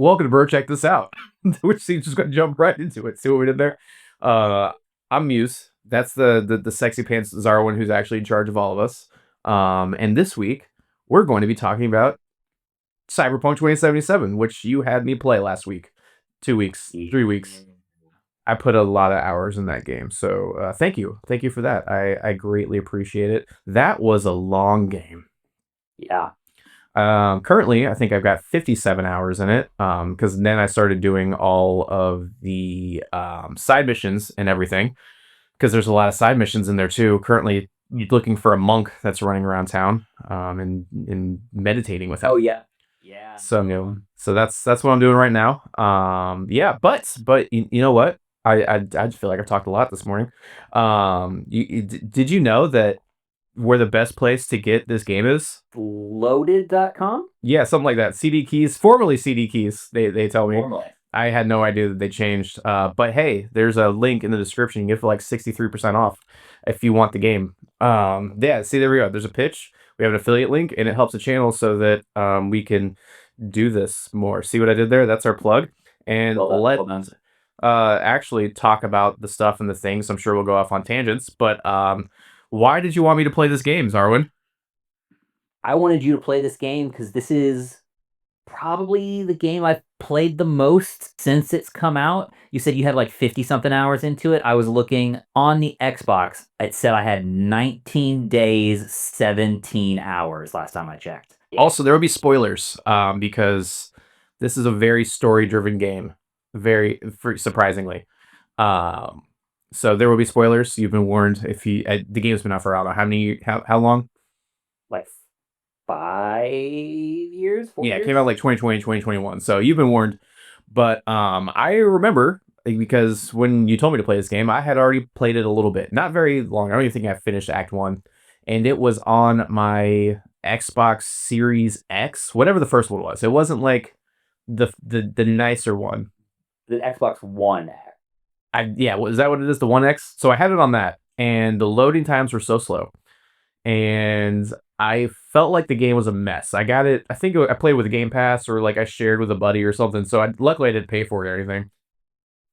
welcome to Bro, check this out. Which seems just gonna jump right into it. See what we did there? Uh, I'm Muse. That's the sexy pants Zarwin who's actually in charge of all of us. And this week we're going to be talking about Cyberpunk 2077, which you had me play last week, 2 weeks, 3 weeks. I put a lot of hours in that game, so thank you for that. I greatly appreciate it. That was a long game. Yeah. Currently, I think I've got 57 hours in it. Because then I started doing all of the side missions and everything. Because there's a lot of side missions in there too. Currently, you're looking for a monk that's running around town, and meditating with him. Oh yeah. Yeah. So that's what I'm doing right now. Yeah, but you know what? I just feel like I've talked a lot this morning. Did you know that where the best place to get this game is? Loaded.com? Yeah, something like that. CD keys, formerly CD keys. They tell me. Formerly. I had no idea that they changed. But hey, there's a link in the description. You get for like 63% off if you want the game. Yeah. See, there we go. There's a pitch. We have an affiliate link, and it helps the channel so that we can do this more. See what I did there? That's our plug. And let's actually talk about the stuff and the things. I'm sure we'll go off on tangents, but why did you want me to play this game, Zarwin? I wanted you to play this game because this is probably the game I've played the most since it's come out. You said you had like 50 something hours into it. I was looking on the Xbox. It said I had 19 days, 17 hours last time I checked. Also, there will be spoilers because this is a very story-driven game, surprisingly. So there will be spoilers. You've been warned. If the game's been out for I don't know how long? Like 5 years? 4 Yeah, it years? came out like 2020, 2021. So you've been warned. But I remember because when you told me to play this game, I had already played it a little bit. Not very long. I don't even think I finished Act 1. And it was on my Xbox Series X, whatever the first one was. It wasn't like the nicer one. The Xbox One X. Yeah, is that what it is? The One X? So I had it on that, and the loading times were so slow. And I felt like the game was a mess. I got it. I think I played with a Game Pass or like I shared with a buddy or something. So luckily I didn't pay for it or anything.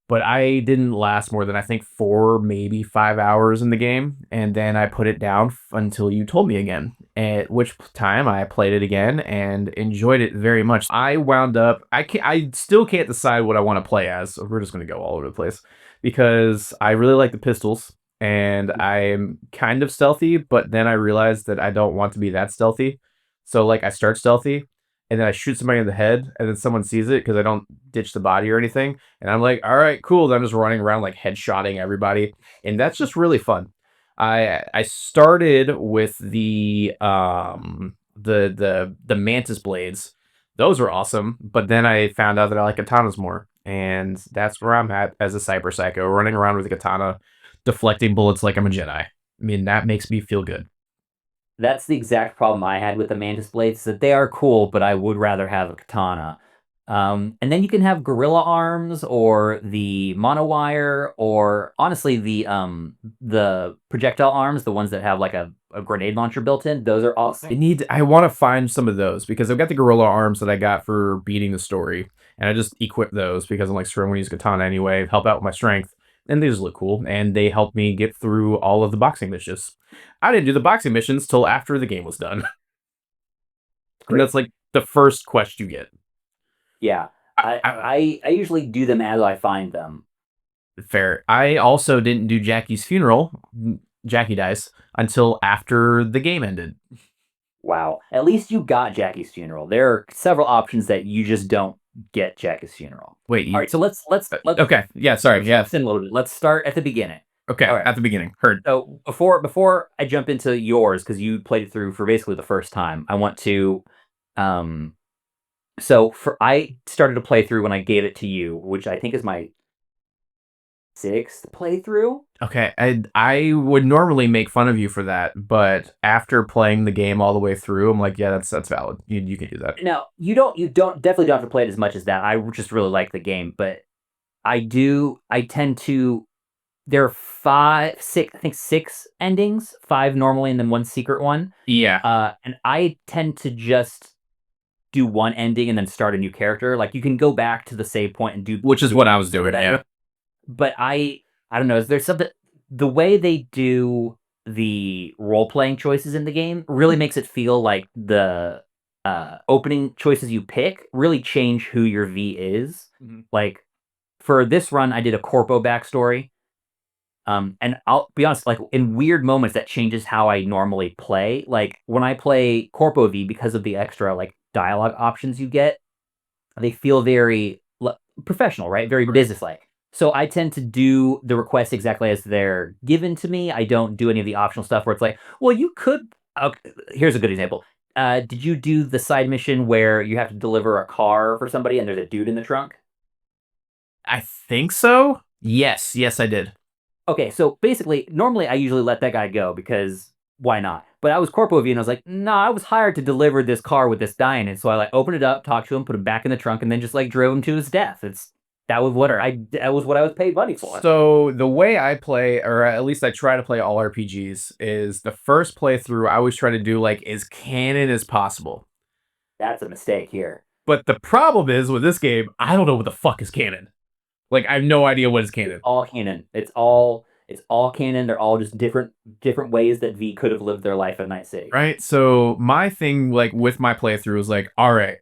But I didn't last more than I think 4, maybe 5 hours in the game, and then I put it down until you told me again. At which time I played it again and enjoyed it very much. I wound up. I still can't decide what I want to play as. So we're just gonna go all over the place because I really like the pistols and I'm kind of stealthy, but then I realized that I don't want to be that stealthy. So like I start stealthy and then I shoot somebody in the head, and then someone sees it because I don't ditch the body or anything. And I'm like, all right, cool. Then I'm just running around like headshotting everybody, and that's just really fun. I started with the mantis blades. Those were awesome, but then I found out that I like katanas more, and that's where I'm at as a cyber psycho, running around with a katana, deflecting bullets like I'm a Jedi. I mean, that makes me feel good. That's the exact problem I had with the mantis blades. That they are cool, but I would rather have a katana. And then you can have gorilla arms or the monowire, or honestly the projectile arms, the ones that have like a grenade launcher built in. Those are awesome. I want to find some of those because I've got the gorilla arms that I got for beating the story, and I just equip those because I'm like, screw, I'm gonna use katana anyway, help out with my strength, and they just look cool, and they help me get through all of the boxing missions. I didn't do the boxing missions till after the game was done, and that's like the first quest you get. Yeah, I usually do them as I find them. Fair. I also didn't do Jackie's funeral. Jackie dies until after the game ended. Wow. At least you got Jackie's funeral. There are several options that you just don't get Jackie's funeral. Wait. All right, so let's okay. Yeah. Sorry. Yeah. In a little bit. Let's start at the beginning. Okay. All right. At the beginning. Heard. So before I jump into yours, because you played it through for basically the first time, I want to I started to play through when I gave it to you, which I think is my 6th playthrough. Okay, I would normally make fun of you for that, but after playing the game all the way through, I'm like, yeah, that's valid. You can do that. Now you definitely don't have to play it as much as that. I just really like the game, but I tend to. There are 5, 6, I think 6 endings, 5 normally, and then 1 secret one. Yeah. And I tend to just do one ending and then start a new character. Like you can go back to the save point and do, which is what I was doing. Yeah. but I don't know. Is there something, the way they do the role playing choices in the game really makes it feel like the opening choices you pick really change who your V is. Mhm. Like for this run, I did a corpo backstory. And I'll be honest, like in weird moments, that changes how I normally play. Like when I play Corpo V, because of the extra like dialogue options you get, they feel very professional, right? Very businesslike. So I tend to do the requests exactly as they're given to me. I don't do any of the optional stuff where it's like, well, you could. Okay, here's a good example. Did you do the side mission where you have to deliver a car for somebody and there's a dude in the trunk? I think so. Yes, I did. Okay, so basically, normally I usually let that guy go because why not? But I was Corpo V and I was like, nah, I was hired to deliver this car with this guy in it. So I like opened it up, talked to him, put him back in the trunk, and then just like drove him to his death. That was what I was paid money for. So the way I play, or at least I try to play all RPGs, is the first playthrough I always try to do like as canon as possible. That's a mistake here. But the problem is with this game, I don't know what the fuck is canon. Like I have no idea what is canon. All canon. It's all canon. They're all just different ways that V could have lived their life at Night City. Right? So my thing like with my playthrough is like, all right,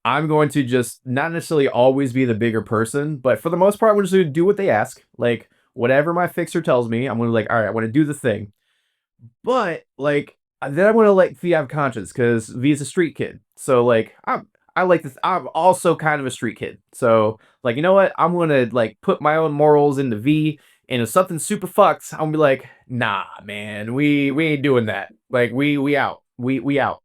I'm going to just not necessarily always be the bigger person, but for the most part, I'm just going to do what they ask. Like whatever my fixer tells me, I'm going to like, all right, I want to do the thing. But like then I'm going to let V have conscience because V is a street kid. So like I like this. I'm also kind of a street kid. So like you know what? I'm going to like put my own morals into V. And if something super fucks, I'm gonna be like, nah, man, we ain't doing that. Like we out. We out.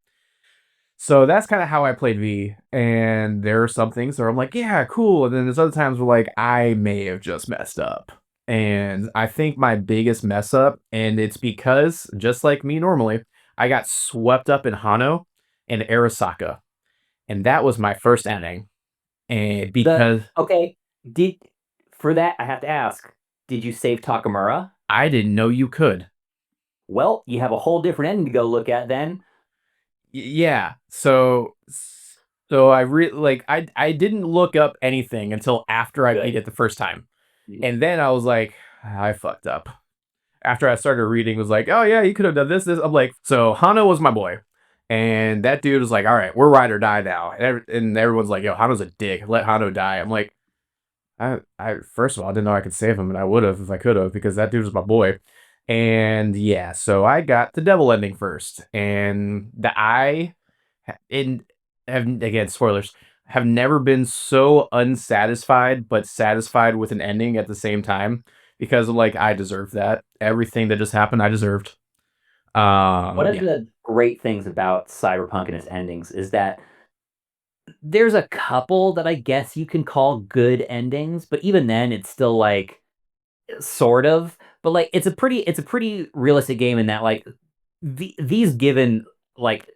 So that's kind of how I played V. And there are some things where I'm like, yeah, cool. And then there's other times where like I may have just messed up. And I think my biggest mess up, and it's because just like me normally, I got swept up in Hano and Arasaka. And that was my first ending. And The because okay, did for that I have to ask, did you save Takamura? I didn't know you could. Well, you have a whole different ending to go look at then. Yeah. So I really like I didn't look up anything until after I beat Good. it the first time. And then I was like, I fucked up. After I started reading, it was like, oh yeah, you could have done this. I'm like, so Hano was my boy. And that dude was like, all right, we're ride or die now. And everyone's like, yo, Hano's a dick. Let Hano die. I'm like, I first of all, I didn't know I could save him, and I would have if I could have, because that dude was my boy. And yeah, so I got the devil ending first. And in have again spoilers, have never been so unsatisfied but satisfied with an ending at the same time because of like I deserved that. Everything that just happened, I deserved. One of Yeah. the great things about Cyberpunk and its endings is that there's a couple that I guess you can call good endings, but even then it's still like sort of. But like it's a pretty realistic game in that like these given like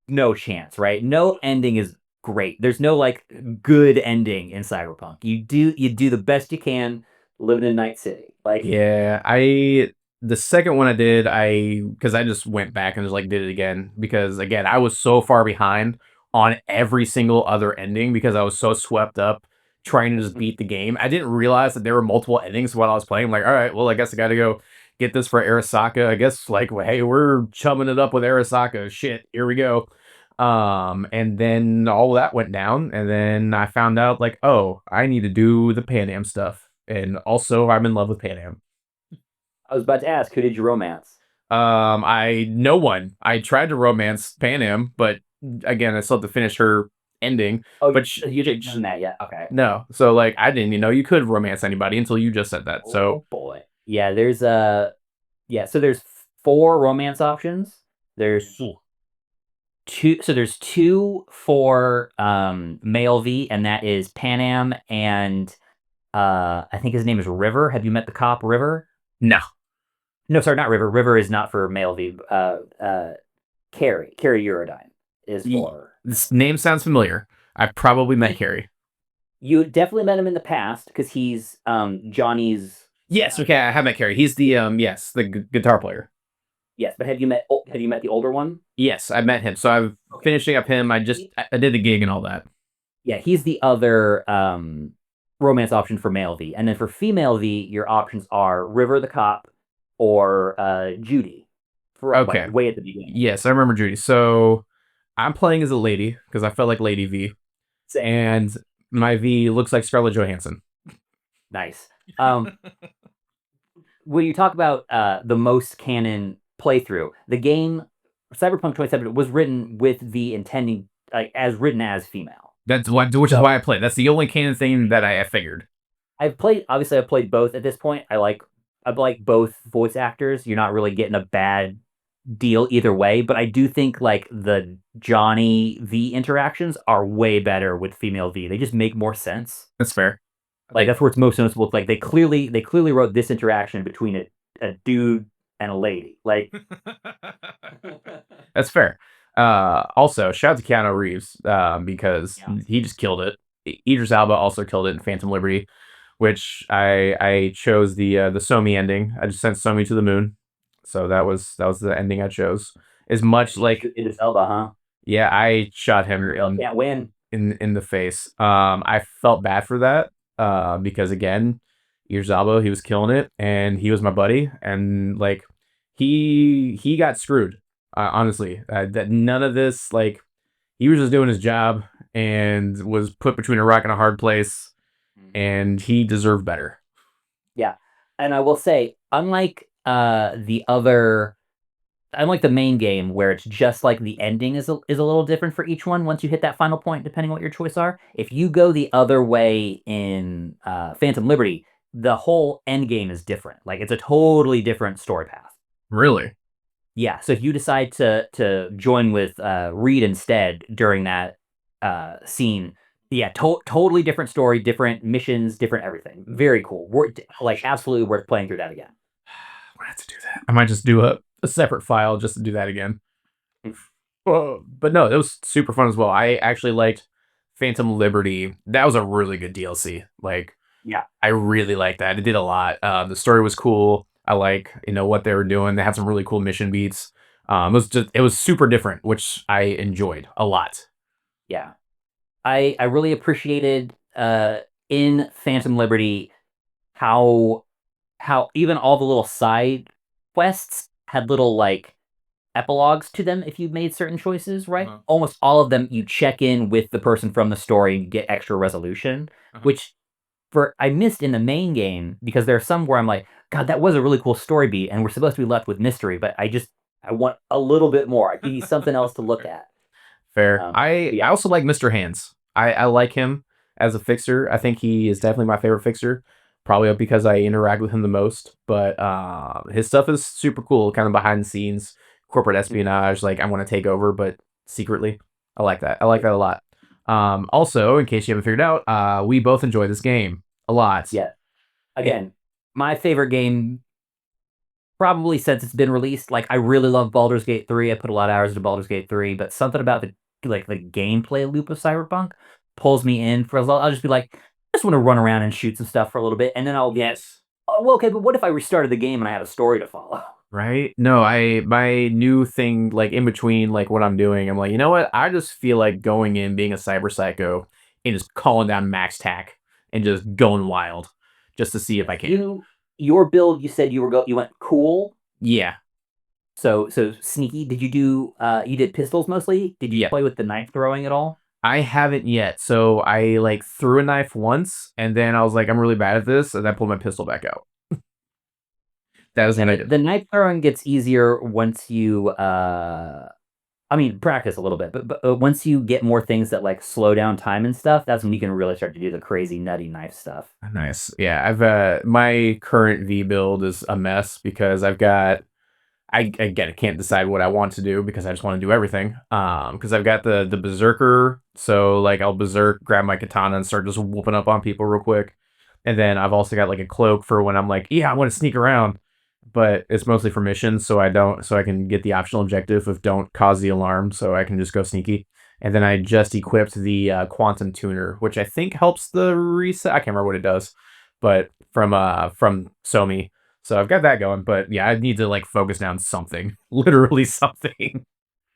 no chance, right? No ending is great. There's no like good ending in Cyberpunk. You do the best you can living in Night City. Like Yeah, I the second one I did, I because I just went back and just like did it again because again I was so far behind on every single other ending because I was so swept up trying to just beat the game. I didn't realize that there were multiple endings while I was playing. I'm like, all right, well, I guess I got to go get this for Arasaka. I guess like, well, hey, we're chumming it up with Arasaka. Shit, here we go. And then all that went down, and then I found out like, oh, I need to do the Pan Am stuff, and also I'm in love with Pan Am. I was about to ask, who did you romance? I no one. I tried to romance Pan Am, but again, I still have to finish her ending. Oh, But you didn't done that yet. Okay. no, so like I didn't even know you could romance anybody until you just said that. So Oh boy. Yeah, so there's four romance options. There's there's two for male V, and that is Pan Am and I think his name is River. Have you met the cop River? no, No, sorry, not River. River is not for male V. Carrie Eurodyne is for. This name sounds familiar. I've probably met Carrie. You definitely met him in the past because he's Johnny's. Yes, okay, I have met Carrie. He's the yes, the guitar player. Yes, but have you met the older one? Yes, I met him. So I'm Okay. finishing up him. I did the gig and all that. Yeah, he's the other romance option for male V. And then for female V, your options are River the cop or Judy for like Okay. way at the beginning. Yes, I remember Judy. So I'm playing as a lady because I felt like Lady V, Same. and my V looks like Scarlett Johansson. Nice. When you talk about the most canon playthrough, the game Cyberpunk 2077 was written with V intending like as written as female. Which is So why I played. That's the only canon thing that I figured. I've played both at this point. I like both voice actors. You're not really getting a bad deal either way, but I do think like the Johnny V interactions are way better with female V. They just make more sense. That's fair. Like Like that's where it's most noticeable. Like they clearly wrote this interaction between a dude and a lady. Like that's fair. Also, shout out to Keanu Reeves because yeah. he just killed it. Idris Alba also killed it in Phantom Liberty, which I chose the Somi ending. I just sent Somi to the moon, so that was the ending I chose. As much like It is Elba, huh? yeah, I shot him Ariel can't win. in the face. I felt bad for that because again, Idris Elba, he was killing it, and he was my buddy, and like he got screwed. Honestly, that none of this like he was just doing his job and was put between a rock and a hard place, and he deserved better. Yeah. And I will say, unlike the main game where it's just like the ending is a little different for each one once you hit that final point, depending on what your choice are. If you go the other way in Phantom Liberty, the whole end game is different. Like it's a totally different story path. Really? Yeah. So if you decide to join with Reed instead during that scene, yeah, totally different story, different missions, different everything. Very cool. Like absolutely worth playing through that again. I'm gonna have to do that. I might just do a separate file just to do that again. Well, but no, it was super fun as well. I actually liked Phantom Liberty. That was a really good DLC. Like, Yeah. I really liked that. It did a lot. The story was cool. I like what they were doing. They had some really cool mission beats. It was super different, which I enjoyed a lot. Yeah. I really appreciated in Phantom Liberty how even all the little side quests had little like epilogues to them if you made certain choices, right? Uh-huh. Almost all of them you check in with the person from the story and get extra resolution, Uh-huh. which for I missed in the main game because there are some where I'm like, God, that was a really cool story beat, and we're supposed to be left with mystery, but I want a little bit more. I need something else to look at. Fair. But I yeah, also like Mr. Hands. I like him as a fixer. I think he is definitely my favorite fixer. Probably because I interact with him the most. But his stuff is super cool, kind of behind the scenes, corporate espionage. Like I want to take over, but secretly. I like that. I like that a lot. Also, in case you haven't figured out, we both enjoy this game a lot. yeah. It, Again, my favorite game probably since it's been released. Like I really love Baldur's Gate 3. I put a lot of hours into Baldur's Gate 3, but something about the gameplay loop of Cyberpunk pulls me in for as long. I'll just be like, I just want to run around and shoot some stuff for a little bit, and then I'll get, yes. oh, well, okay, but what if I restarted the game and I had a story to follow? Right? No, I my new thing like in between like what I'm doing, I'm like, you know what? I just feel like going in, being a cyber psycho, and just calling down max tack and just going wild just to see if I can. Your build, you said you went cool, Yeah. so sneaky. Did you do you did pistols mostly? Did you Yeah. play with the knife throwing at all? I haven't yet. So I like threw a knife once and then I was like, I'm really bad at this, and I pulled my pistol back out. That was Yeah, what I did. the knife throwing gets easier once you I mean, practice a little bit, but once you get more things that like slow down time and stuff, that's when you can really start to do the crazy nutty knife stuff. Nice. Yeah, I've my current V build is a mess because I've got I again I can't decide what I want to do because I just want to do everything. Because I've got the berserker, so like I'll berserk, grab my katana, and start just whooping up on people real quick. And then I've also got like a cloak for when I'm like, yeah, I want to sneak around, but it's mostly for missions, so I can get the optional objective of don't cause the alarm, so I can just go sneaky. And then I just equipped the quantum tuner, which I think helps the reset. I can't remember what it does, but from Somi. So I've got that going, but yeah, I need to like focus down something, literally something.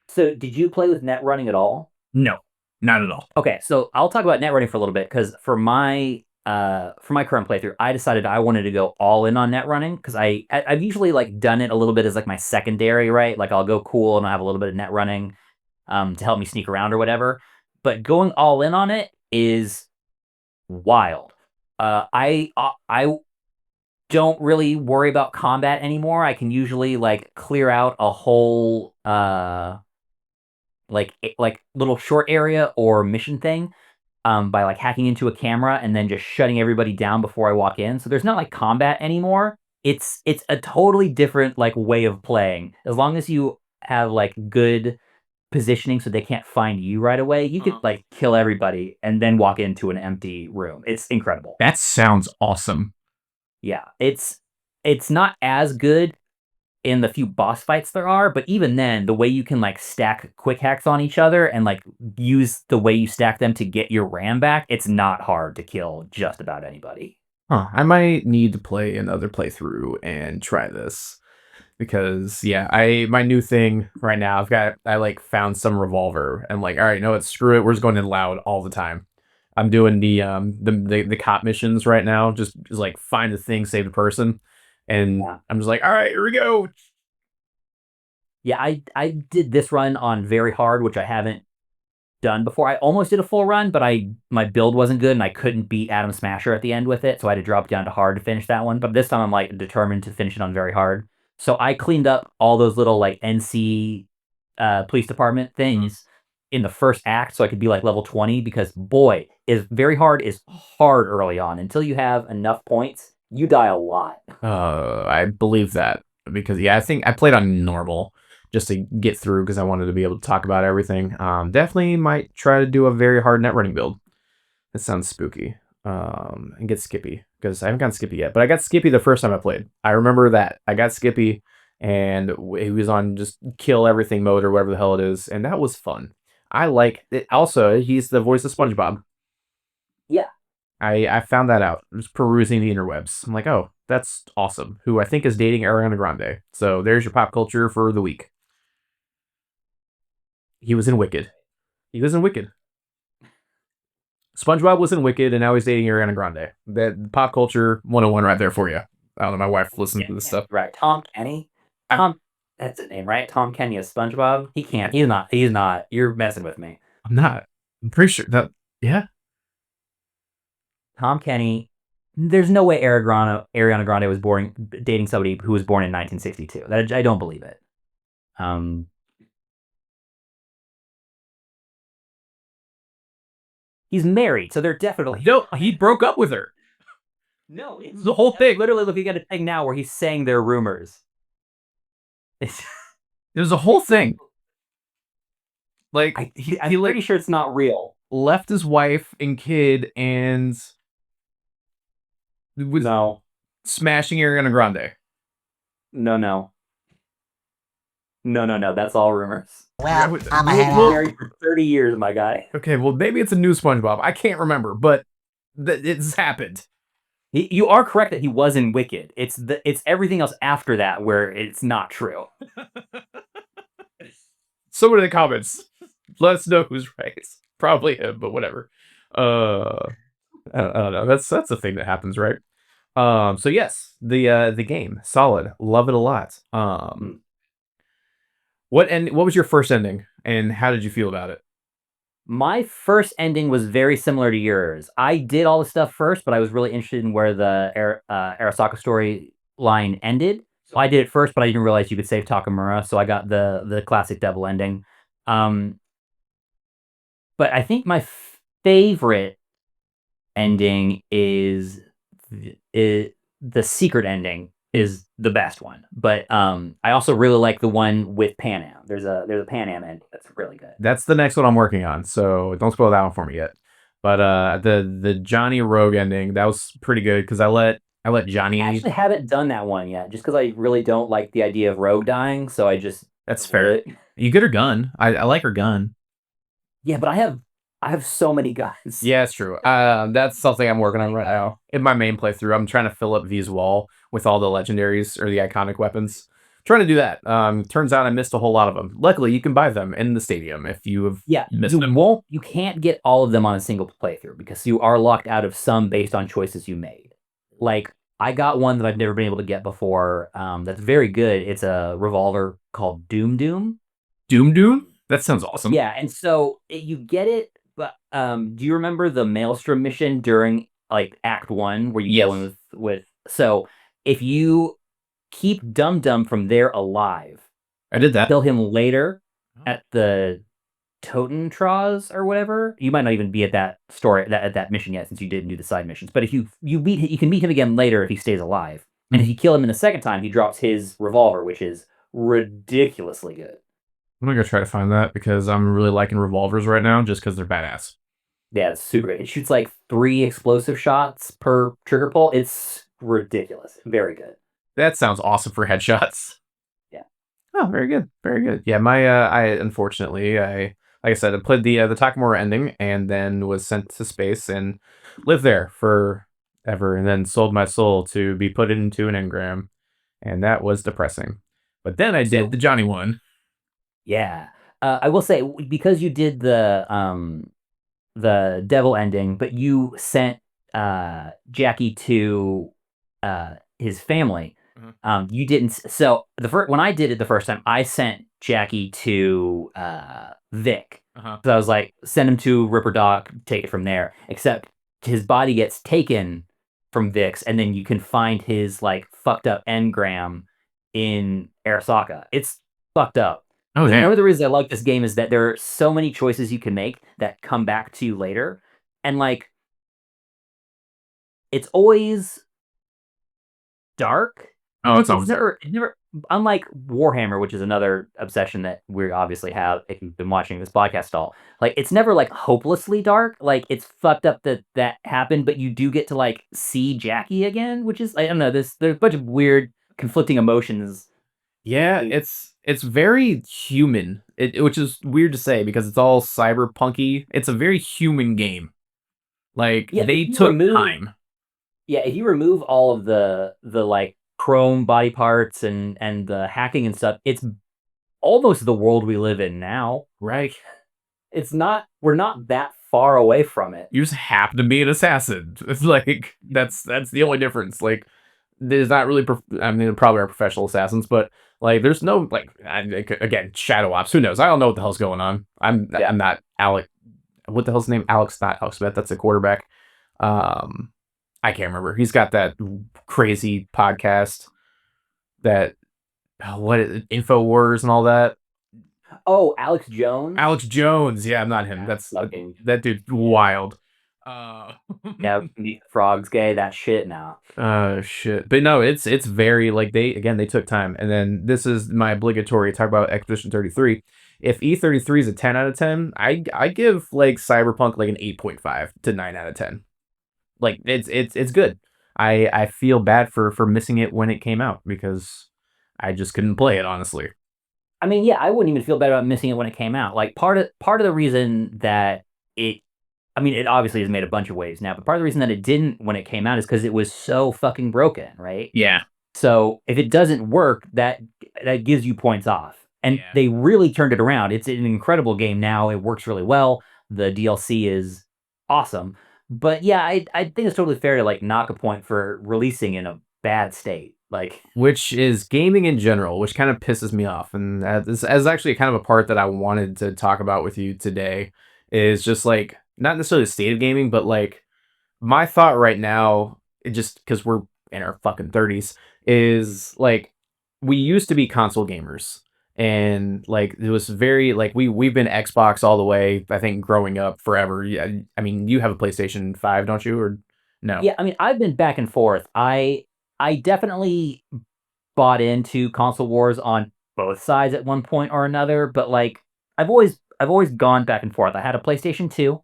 So, did you play with net running at all? No, not at all. Okay, so I'll talk about net running for a little bit because for my current playthrough, I decided I wanted to go all in on net running because I've usually like done it a little bit as like my secondary, right? Like I'll go cool and I'll have a little bit of net running to help me sneak around or whatever. But going all in on it is wild. I don't really worry about combat anymore. I can usually like clear out a whole like little short area or mission thing by like hacking into a camera and then just shutting everybody down before I walk in. So there's not like combat anymore. It's a totally different like way of playing. As long as you have like good positioning so they can't find you right away, you could like kill everybody and then walk into an empty room. It's incredible. That sounds awesome. Yeah, it's not as good in the few boss fights there are, but even then, the way you can like stack quick hacks on each other and like use the way you stack them to get your RAM back, it's not hard to kill just about anybody. Huh. I might need to play another playthrough and try this because yeah, my new thing right now. I like found some revolver and like all right, no, it's screw it. We're just going in loud all the time. I'm doing the cop missions right now. Just like find the thing, save the person, and Yeah. I'm just like all right, here we go. Yeah, I did this run on very hard, which I haven't done before. I almost did a full run, but I my build wasn't good and I couldn't beat Adam Smasher at the end with it, so I had to drop down to hard to finish that one. But this time I'm like determined to finish it on very hard. So I cleaned up all those little like NC police department things in the first act so I could be like level 20 because boy, is hard early on. Until you have enough points, you die a lot. I believe that because yeah, I think I played on normal just to get through because I wanted to be able to talk about everything. Definitely might try to do a very hard net running build. That sounds spooky. And get Skippy because I haven't gotten Skippy yet, but I got Skippy the first time I played. I remember that I got Skippy and he was on just kill everything mode or whatever the hell it is, and that was fun. I like it. Also, he's the voice of SpongeBob. Yeah. I found that out just perusing the interwebs. I'm like, oh, that's awesome. Who I think is dating Ariana Grande. So there's your pop culture for the week. He was in Wicked. He was in Wicked. SpongeBob was in Wicked, and now he's dating Ariana Grande. That pop culture 101 right there for you. I don't know. My wife listens to this stuff. Right. Tom Kenny. Tom, that's his name, right? Tom Kenny is SpongeBob. He can't. He's not. He's not. You're messing with me. I'm not. I'm pretty sure that. Yeah. Tom Kenny. There's no way Ariana Grande was born dating somebody who was born in 1962. I don't believe it. He's married, so they're definitely. No, he broke up with her. No, it's The whole thing. Literally looking at a thing now where he's saying they're rumors. It was a whole thing. Like I'm he pretty sure it's not real. left his wife and kid and was No, smashing Ariana Grande. no. That's all rumors. Well, I'm He ahead was of married for 30 years, my guy. Okay, well maybe it's a new SpongeBob. I can't remember, but it's happened. You are correct that he was in Wicked. It's everything else after that where it's not true. Someone in the comments, let us know who's right. Probably him, but whatever. I don't know. That's a thing that happens, right? So yes, the game solid, love it a lot. What was your first ending, and how did you feel about it? My first ending was very similar to yours. I did all the stuff first, but I was really interested in where the Arasaka story line ended. So I did it first, but I didn't realize you could save Takamura, so I got the classic double ending. But I think my favorite ending is the secret ending is the best one. But I also really like the one with Pan Am. There's a Pan Am ending that's really good. That's the next one I'm working on, so don't spoil that one for me yet. But the Johnny Rogue ending, that was pretty good because I let Johnny. I actually haven't done that one yet, just because I really don't like the idea of Rogue dying. So I just That's fair. You get her gun. I like her gun. Yeah, but I have I have so many guns. Yeah, it's true. That's something I'm working on right now. In my main playthrough, I'm trying to fill up V's wall with all the legendaries or the iconic weapons. Trying to do that. Turns out I missed a whole lot of them. Luckily, you can buy them in the stadium if you have Yeah, missed them. you can't get all of them on a single playthrough because you are locked out of some based on choices you made. Like I got one that I've never been able to get before. That's very good. It's a revolver called Doom Doom. Doom Doom? That sounds awesome. Yeah, and so you get it, but do you remember the Maelstrom mission during like Act One where you go in Yes. with so if you keep Dum Dum from there alive, I did that. kill him later Oh. at the Totentraz or whatever. You might not even be at that story at that mission yet since you didn't do the side missions. But if you meet you can meet him again later if he stays alive. And if Mhm. you kill him in the second time, he drops his revolver, which is ridiculously good. I'm gonna go try to find that because I'm really liking revolvers right now just because they're badass. Yeah, it's super great. It shoots like 3 explosive shots per trigger pull. It's ridiculous. Very good. That sounds awesome for headshots. Yeah. Oh, very good, very good. Yeah, I unfortunately, like I said, I played the Takamura ending and then was sent to space and lived there for ever, and then sold my soul to be put into an engram, and that was depressing. But then I did So the Johnny one. yeah. I will say because you did the devil ending, but you sent Jackie to his family. Mhm. You didn't. So the first when I did it the first time, I sent Jackie to Vic. Uh-huh. So I was like, send him to Ripper Doc, take it from there. Except his body gets taken from Vic's, and then you can find his like fucked up engram in Arasaka. It's fucked up. Oh One damn. of the reasons I like this game is that there are so many choices you can make that come back to you later, and like it's always dark. Oh, it's It's always never unlike Warhammer, which is another obsession that we obviously have if you've been watching this podcast at all. Like it's never like hopelessly dark. Like it's fucked up that that happened, but you do get to like see Jackie again, which is I don't know. There's a bunch of weird conflicting emotions. yeah, it's very human, which is weird to say because it's all cyberpunky. It's a very human game. Like Yeah, they took time. if you remove all of the like chrome body parts and the hacking and stuff, it's almost the world we live in now. Right. It's not we're not that far away from it. You just happen to be an assassin. It's like that's the only difference. Like there's not really. I mean, there probably are professional assassins, but like there's no like again shadow ops. Who knows? I don't know what the hell's going on. Yeah. I'm not Alec. What the hell's his name? Alex, not Alex Smith. That's a quarterback. Um, I can't remember. He's got that crazy podcast that what Info Wars and all that. Oh, Alex Jones. Alex Jones. Yeah, I'm not him. Yeah, That's fucking that dude's wild. Uh, yeah. Frogs gay. That shit now. shit. But no, it's very like they took time. And then this is my obligatory talk about Expedition 33. If E33 is a 10 out of 10, I give like Cyberpunk like an 8.5 to 9 out of 10. Like it's good. I feel bad for missing it when it came out because I just couldn't play it honestly. I mean, yeah, I wouldn't even feel bad about missing it when it came out. Like part of the reason that it, I mean, it obviously has made a bunch of waves now, but part of the reason that it didn't when it came out is because it was so fucking broken, right? Yeah. So if it doesn't work, that gives you points off. And Yeah. they really turned it around. It's an incredible game now. It works really well. The DLC is awesome. But yeah, I think it's totally fair to like knock a point for releasing in a bad state. Like Which is gaming in general, which kind of pisses me off. And this is actually kind of a part that I wanted to talk about with you today is just like not necessarily the state of gaming, but like my thought right now, it just because we're in our fucking 30s, is like we used to be console gamers. And like it was very like we've been Xbox all the way, I think growing up forever. Yeah, I mean you have a PlayStation 5, don't you? Or no? yeah, I mean, I've been back and forth. I definitely bought into console wars on both sides at one point or another, but like I've always gone back and forth. I had a PlayStation 2,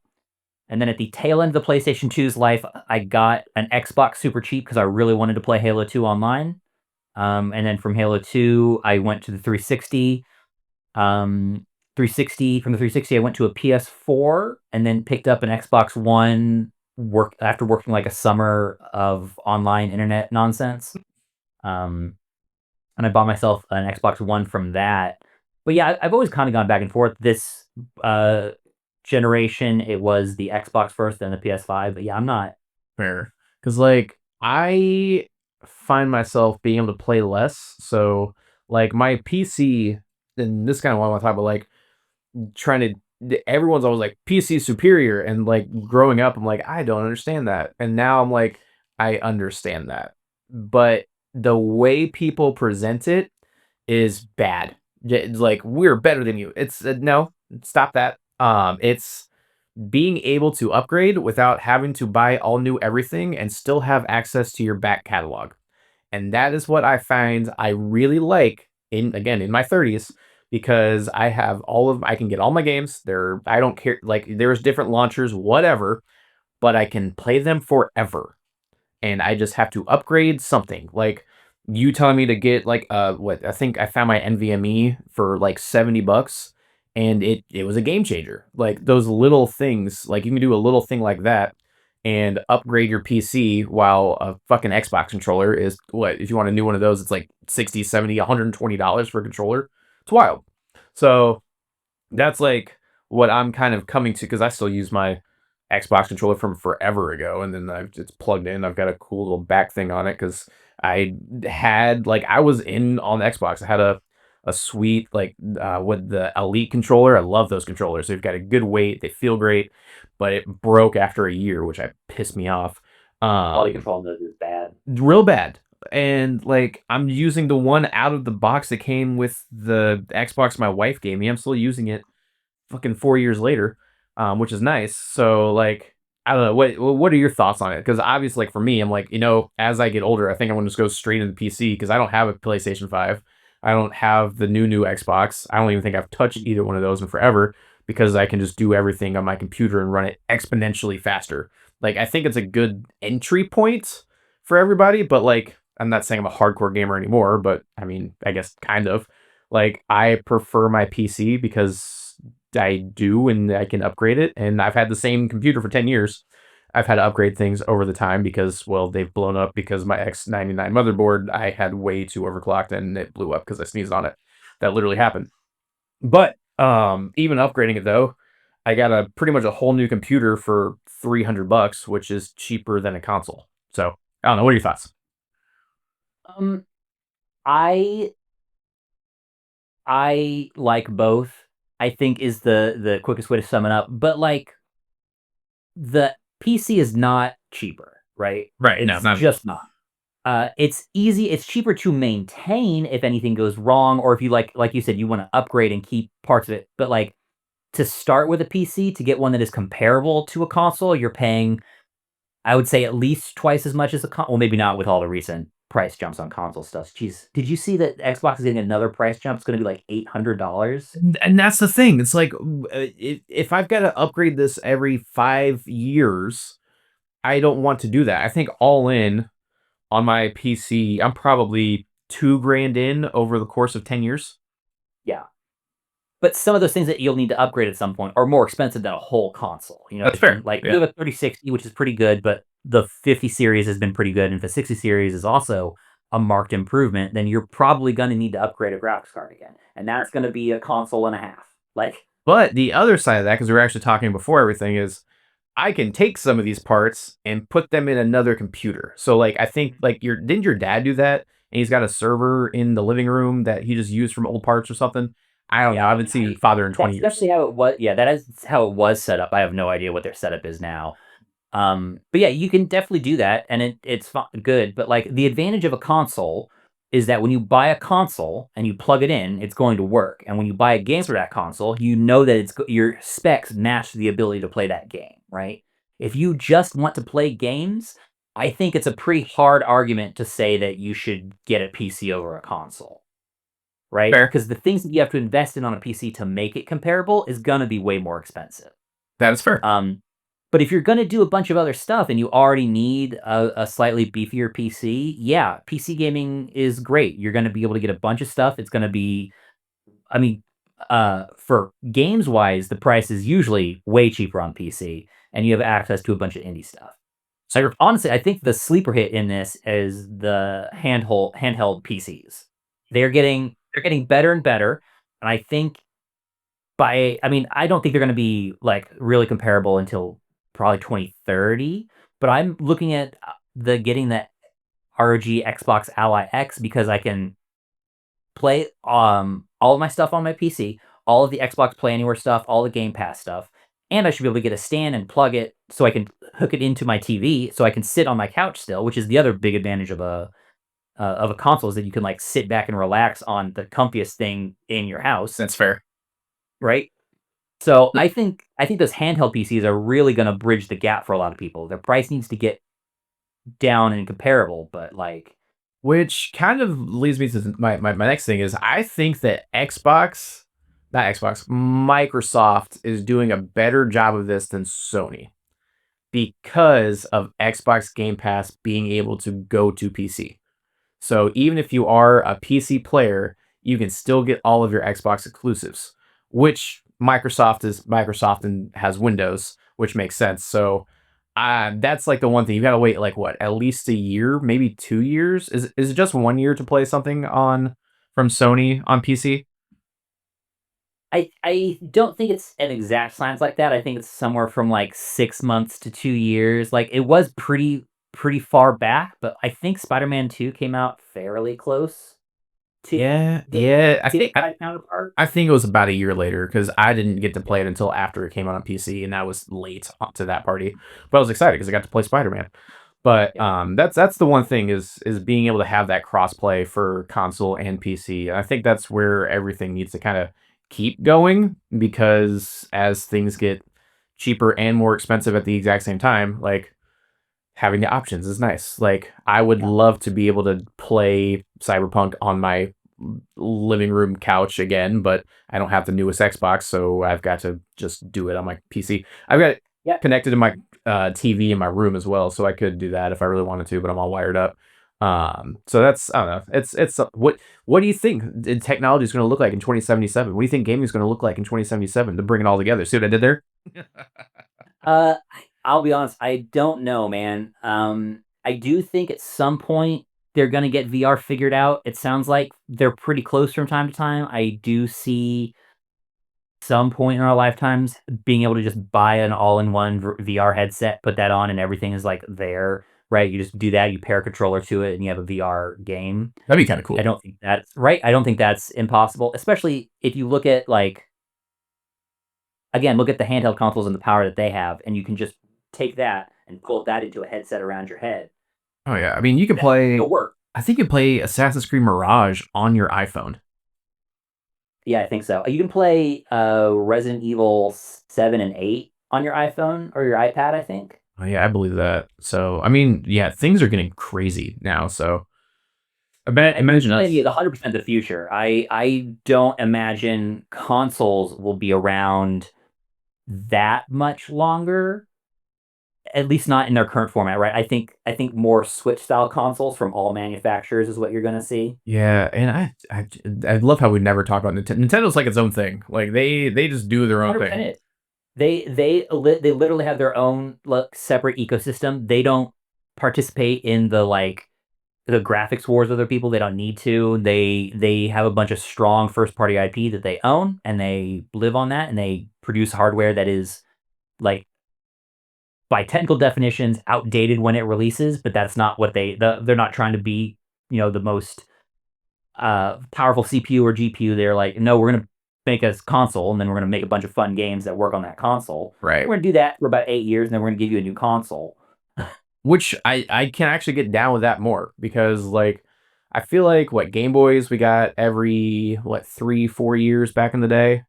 and then at the tail end of the PlayStation 2's life, I got an Xbox super cheap because I really wanted to play Halo 2 online. And then from Halo 2, I went to the 360. Um, 360. From the 360, I went to a PS4 and then picked up an Xbox One after working like a summer of online internet nonsense. Um, and I bought myself an Xbox One from that. But yeah, I've always kind of gone back and forth. This uh, generation, it was the Xbox first, then the PS5. But yeah, I'm not. Fair. Because, like, I find myself being able to play less. So, like, my PC, and this kind of what I want to talk about, like, trying everyone's always like, PC superior. And, like, growing up, I'm like, I don't understand that. And now I'm like, I understand that. But the way people present it is bad. It's like, we're better than you. It's no, stop that. It's being able to upgrade without having to buy all new everything and still have access to your back catalog. And that is what I find I really like in my 30s, because I can get all my games. I don't care, like, there's different launchers, whatever, but I can play them forever, and I just have to upgrade something. Like, you telling me to get, like, what I think I found my NVMe for like $70, and it was a game changer. Like, those little things, like, you can do a little thing like that and upgrade your PC, while a fucking Xbox controller is, what, if you want a new one of those, it's like 60, 70, $120 for a controller. It's wild. So that's like what I'm kind of coming to, because I still use my Xbox controller from forever ago, and then it's plugged in. I've got a cool little back thing on it because I was in on the Xbox. I had a sweet, like, with the Elite controller. I love those controllers. They've got a good weight. They feel great, but it broke after a year, which pissed me off. Quality Um, control on those is bad. Real bad. And, like, I'm using the one out of the box that came with the Xbox my wife gave me. I'm still using it fucking 4 years later, which is nice. So, like, I don't know, what are your thoughts on it? Because obviously, like, for me, I'm like, as I get older, I think I'm gonna just go straight into PC, because I don't have a PlayStation 5. I don't have the new Xbox. I don't even think I've touched either one of those in forever, because I can just do everything on my computer and run it exponentially faster. Like, I think it's a good entry point for everybody, but, like, I'm not saying I'm a hardcore gamer anymore, but I mean, I guess kind of. Like, I prefer my PC because I do, and I can upgrade it. And I've had the same computer for 10 years. I've had to upgrade things over the time because, well, they've blown up, because my X99 motherboard, I had way too overclocked and it blew up because I sneezed on it. That literally happened. But even upgrading it though, I got a pretty much a whole new computer for $300, which is cheaper than a console. So, I don't know. What are your thoughts? Um, I I like both. I think is the quickest way to sum it up. But like the PC is not cheaper, right? Right. No, It's not. just not. It's easy. It's cheaper to maintain if anything goes wrong, or if you like you said, you want to upgrade and keep parts of it. But like to start with a PC to get one that is comparable to a console, you're paying, I would say, at least twice as much as a well, maybe not with all the recent price jumps on console stuff. Jeez, did you see that Xbox is getting another price jump? It's going to be like $800. And that's the thing. It's like, if I've got to upgrade this every 5 years, I don't want to do that. I think all in on my PC, I'm probably 2 grand in over the course of 10 years. Yeah. But some of those things that you'll need to upgrade at some point are more expensive than a whole console. You know, That's if you fair. like you Yeah. have a 3060, which is pretty good, but the 50 series has been pretty good, and if the 60 series is also a marked improvement, then you're probably going to need to upgrade a graphics card again, and that's going to be a console and a half. Like, But the other side of that, because we were actually talking before everything, is I can take some of these parts and put them in another computer. So, like, I think, like, didn't your dad do that? And he's got a server in the living room that he just used from old parts or something. I don't know. I yeah, haven't seen your father in 20 that's years. definitely how it was. Yeah, that is how it was set up. I have no idea what their setup is now. But yeah, you can definitely do that, and it's good. But like the advantage of a console is that when you buy a console and you plug it in, it's going to work. And when you buy a game for that console, you know that your specs match the ability to play that game, right? If you just want to play games, I think it's a pretty hard argument to say that you should get a PC over a console, right? Fair. Because the things that you have to invest in on a PC to make it comparable is gonna be way more expensive. That is fair. Um, but if you're gonna do a bunch of other stuff and you already need a slightly beefier PC, yeah, PC gaming is great. You're gonna be able to get a bunch of stuff. It's gonna be, I mean, for games wise, the price is usually way cheaper on PC, and you have access to a bunch of indie stuff. Honestly, I think the sleeper hit in this is the handheld PCs. They're getting better and better, and I think I mean, I don't think they're gonna be, like, really comparable until probably 2030, but I'm looking at, the getting the ROG Xbox Ally X because I can play, all of my stuff on my PC, all of the Xbox Play Anywhere stuff, all the Game Pass stuff, and I should be able to get a stand and plug it so I can hook it into my TV so I can sit on my couch still, which is the other big advantage of a console is that you can, like, sit back and relax on the comfiest thing in your house, That's fair. right? So I think those handheld PCs are really gonna bridge the gap for a lot of people. Their price needs to get down and comparable, but, like, Which kind of leads me to my next thing is I think that not Xbox, Microsoft is doing a better job of this than Sony because of Xbox Game Pass being able to go to PC. So even if you are a PC player, you can still get all of your Xbox exclusives, which Microsoft and has Windows, which makes sense. So that's like the one thing you got to wait like what at least a year, maybe 2 years. Is it just 1 year to play something on from Sony on PC? I don't think it's an exact science like that. I think it's somewhere from, like, 6 months to 2 years. Like, it was pretty far back, but I think Spider-Man 2 came out fairly close to Yeah, the yeah. side counterpart. I think it was about a year later because I didn't get to Yeah, play it until after it came out on PC, and that was late to that party. But I was excited because I got to play Spider Man. But yeah. that's the one thing is being able to have that crossplay for console and PC. And I think that's where everything needs to kind of keep going because as things get cheaper and more expensive at the exact same time, like having the options is nice. Like I would Yeah. love to be able to play Cyberpunk on my living room couch again, but I don't have the newest Xbox, so I've got to just do it on my PC. I've got it Yeah. connected to my TV in my room as well, so I could do that if I really wanted to, but I'm all wired up. So that's I don't know. What do you think technology is going to look like in 2077? What do you think gaming is going to look like in 2077 to bring it all together? See what I did there? I'll be honest, I don't know, man. I do think at some point they're gonna get VR figured out. It sounds like they're pretty close from time to time. I do see some point in our lifetimes being able to just buy an all-in-one VR headset, put that on, and everything is like there, right? You just do that, you pair a controller to it, and you have a VR game. That'd be kind of I cool. don't think that's right. I don't think that's impossible, especially if you look at like again, look at the handheld consoles and the power that they have, and you can just take that and pull that into a headset around your head. Oh yeah, I mean you could It'll play. work. I think you could play Assassin's Creed Mirage on your iPhone. Yeah, I think so. You can play Resident Evil 7 and 8 on your iPhone or your iPad, I think. Oh yeah, I believe that. So I mean, yeah, things are getting crazy now. So It's imagine gonna be us. 100% the future. I don't imagine consoles will be around that much longer, at least not in their current format, right? I think more Switch style consoles from all manufacturers is what you're gonna see. Yeah, and I love how we never talk about Nintendo. Nintendo's like its own thing. Like they just do their own 100% thing. is. They literally have their own, like, separate ecosystem. They don't participate in the graphics wars with other people. They don't need to. They have a bunch of strong first party IP that they own, and they live on that, and they produce hardware that is, like, by technical definitions, outdated when it releases, but that's not what they're not trying to be, the most powerful CPU or GPU. They're like, no, we're gonna make a console, and then we're gonna make a bunch of fun games that work on that console. Right. We're gonna do that for about 8 years, and then we're gonna give you a new console. Which I can actually get down with that more because like I feel like what Game Boys we got every what 3 4 years back in the day.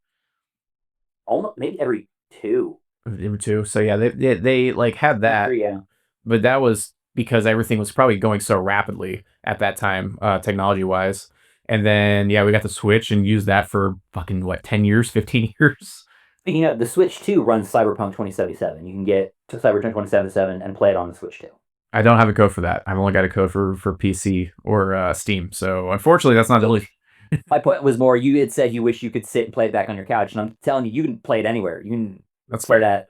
Almost maybe every two, Every two. So yeah, they like had maybe that, three. Yeah, but that was because everything was probably going so rapidly at that time, technology wise. And then yeah, we got the Switch and used that for fucking what 10 years, 15 years. speaking of the Switch 2 runs Cyberpunk 2077. You can get to Cyberpunk 2077 and play it on the Switch 2. I don't have a code for that. I've only got a code for PC or Steam. So unfortunately, that's not So really. My point was more, you had said you wish you could sit and play it back on your couch, and I'm telling you, you can play it anywhere. You can That's play fair. that